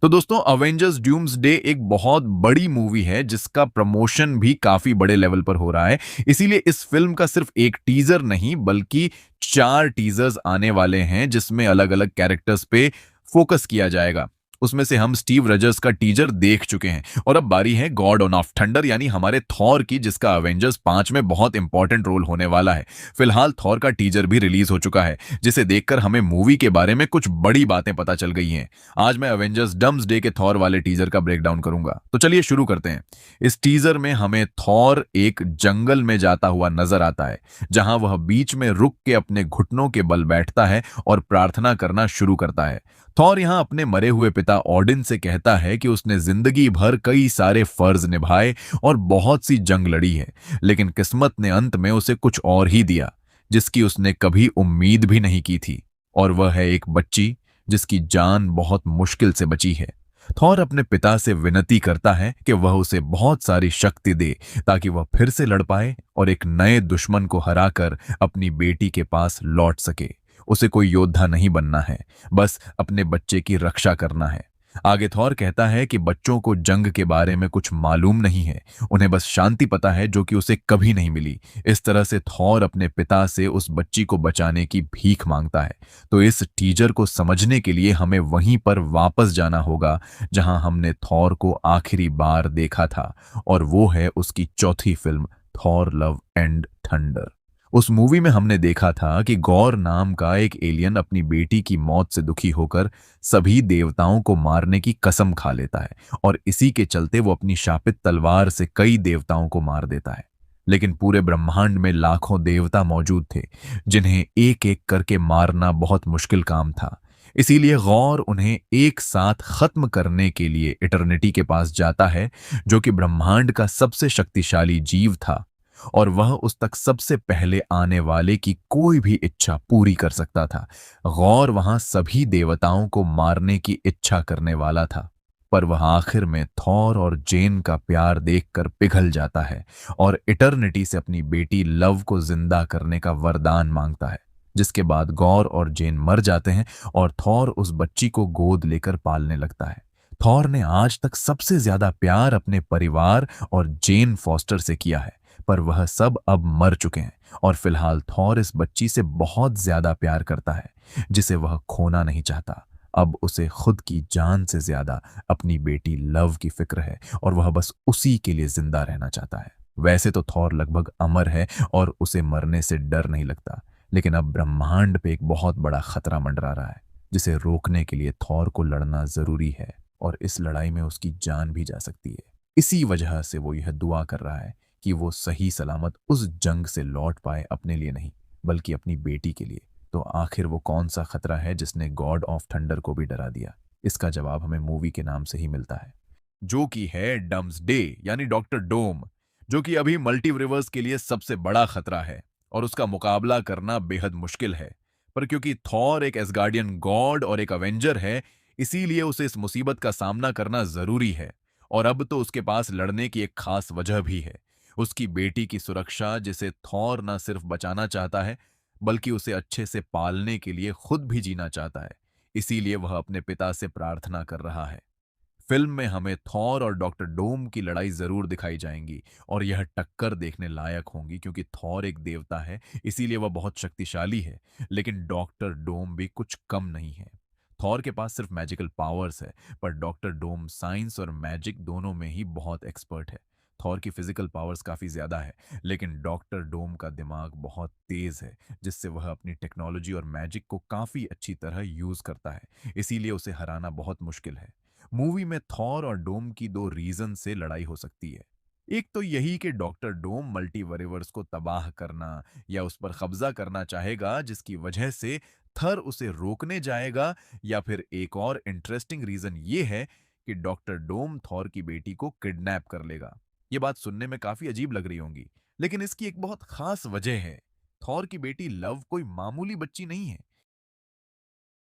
तो दोस्तों अवेंजर्स ड्यूम्सडे एक बहुत बड़ी मूवी है जिसका प्रमोशन भी काफी बड़े लेवल पर हो रहा है। इसीलिए इस फिल्म का सिर्फ एक टीजर नहीं बल्कि 4 टीजर्स आने वाले हैं जिसमें अलग-अलग कैरेक्टर्स पे फोकस किया जाएगा। उसमें से हम स्टीव रजर्स का टीजर देख चुके हैं और अब बारी है गॉड ऑन ऑफ थंडर यानी हमारे थॉर की जिसका अवेंजर्स 5 में बहुत इंपॉर्टेंट रोल होने वाला है। फिलहाल थॉर का टीजर भी रिलीज हो चुका है जिसे देखकर हमें मूवी के बारे में कुछ बड़ी बातें पता चल गई हैं। आज मैं अवेंजर्स डम्सडे के थॉर वाले टीजर का ब्रेकडाउन करूंगा। तो चलिए शुरू करते हैं। इस टीजर में हमें थॉर एक जंगल में जाता हुआ नजर आता है जहां वह बीच में रुक के अपने घुटनों के बल बैठता है और प्रार्थना करना शुरू करता है। थॉर यहां अपने मरे हुए पिता ऑडिन से कहता है कि उसने जिंदगी भर कई सारे फर्ज निभाए और बहुत सी जंग लड़ी है, लेकिन किस्मत ने अंत में उसे कुछ और ही दिया जिसकी उसने कभी उम्मीद भी नहीं की थी, और वह है एक बच्ची जिसकी जान बहुत मुश्किल से बची है। थॉर अपने पिता से विनती करता है कि वह उसे बहुत सारी शक्ति दे ताकि वह फिर से लड़ पाए और एक नए दुश्मन को हराकर अपनी बेटी के पास लौट सके। उसे कोई योद्धा नहीं बनना है, बस अपने बच्चे की रक्षा करना है। आगे थॉर कहता है कि बच्चों को जंग के बारे में कुछ मालूम नहीं है, उन्हें बस शांति पता है जो कि उसे कभी नहीं मिली। इस तरह से थॉर अपने पिता से उस बच्ची को बचाने की भीख मांगता है। तो इस टीजर को समझने के लिए हमें वहीं पर वापस जाना होगा जहां हमने थॉर को आखिरी बार देखा था, और वो है उसकी चौथी film Thor love and thunder. उस मूवी में हमने देखा था कि गौर नाम का एक एलियन अपनी बेटी की मौत से दुखी होकर सभी देवताओं को मारने की कसम खा लेता है, और इसी के चलते वो अपनी शापित तलवार से कई देवताओं को मार देता है। लेकिन पूरे ब्रह्मांड में लाखों देवता मौजूद थे जिन्हें एक एक करके मारना बहुत मुश्किल काम था। इसीलिए गौर उन्हें एक साथ खत्म करने के लिए इटर्निटी के पास जाता है, जो कि ब्रह्मांड का सबसे शक्तिशाली जीव था, और वह उस तक सबसे पहले आने वाले की कोई भी इच्छा पूरी कर सकता था। गौर वहां सभी देवताओं को मारने की इच्छा करने वाला था, पर वह आखिर में थॉर और जेन का प्यार देखकर पिघल जाता है और इटर्निटी से अपनी बेटी लव को जिंदा करने का वरदान मांगता है। जिसके बाद गौर और जेन मर जाते हैं और थॉर उस बच्ची को गोद लेकर पालने लगता है। थॉर ने आज तक सबसे ज्यादा प्यार अपने परिवार और जेन फॉस्टर से किया है, पर वह सब अब मर चुके हैं, और फिलहाल थॉर इस बच्ची से बहुत ज्यादा प्यार करता है जिसे वह खोना नहीं चाहता। अब उसे खुद की जान से ज्यादा अपनी बेटी लव की फिक्र है और वह बस उसी के लिए जिंदा रहना चाहता है। वैसे तो थॉर लगभग अमर है और उसे मरने से डर नहीं लगता, लेकिन अब ब्रह्मांड पे एक बहुत बड़ा खतरा मंडरा रहा है जिसे रोकने के लिए थॉर को लड़ना जरूरी है, और इस लड़ाई में उसकी जान भी जा सकती है। इसी वजह से वो यह दुआ कर रहा है कि वो सही सलामत उस जंग से लौट पाए, अपने लिए नहीं बल्कि अपनी बेटी के लिए। तो आखिर वो कौन सा खतरा है जिसने गॉड ऑफ थंडर को भी डरा दिया? इसका जवाब हमें मूवी के नाम से ही मिलता है, जो कि है डम्सडे यानी डॉक्टर डोम, जो कि अभी मल्टीवर्स के लिए सबसे बड़ा खतरा है और उसका मुकाबला करना बेहद मुश्किल है। पर क्योंकि थॉर एक एसगार्डियन गॉड और एक अवेंजर है, इसीलिए उसे इस मुसीबत का सामना करना जरूरी है। और अब तो उसके पास लड़ने की एक खास वजह भी है, उसकी बेटी की सुरक्षा, जिसे थॉर न सिर्फ बचाना चाहता है बल्कि उसे अच्छे से पालने के लिए खुद भी जीना चाहता है। इसीलिए वह अपने पिता से प्रार्थना कर रहा है। फिल्म में हमें थॉर और डॉक्टर डोम की लड़ाई जरूर दिखाई जाएंगी, और यह टक्कर देखने लायक होंगी क्योंकि थॉर एक देवता है, इसीलिए वह बहुत शक्तिशाली है, लेकिन डॉक्टर डोम भी कुछ कम नहीं है। थॉर के पास सिर्फ मैजिकल पावर्स है, पर डॉक्टर डोम साइंस और मैजिक दोनों में ही बहुत एक्सपर्ट है। थॉर की फिजिकल पावर्स काफी ज्यादा है, लेकिन डॉक्टर डोम का दिमाग बहुत तेज है, जिससे वह अपनी टेक्नोलॉजी और मैजिक को काफी अच्छी तरह यूज करता है। इसीलिए उसे हराना बहुत मुश्किल है। मूवी में थॉर और डोम की दो रीजन से लड़ाई हो सकती है। एक तो यही कि डॉक्टर डोम मल्टीवर्स को तबाह करना या उस पर कब्जा करना चाहेगा, जिसकी वजह से थर उसे रोकने जाएगा, या फिर एक और इंटरेस्टिंग रीजन ये है कि डॉक्टर डोम थॉर की बेटी को किडनैप कर लेगा। ये बात सुनने में काफी अजीब लग रही होंगी, लेकिन इसकी एक बहुत खास वजह है। थॉर की बेटी लव कोई मामूली बच्ची नहीं है,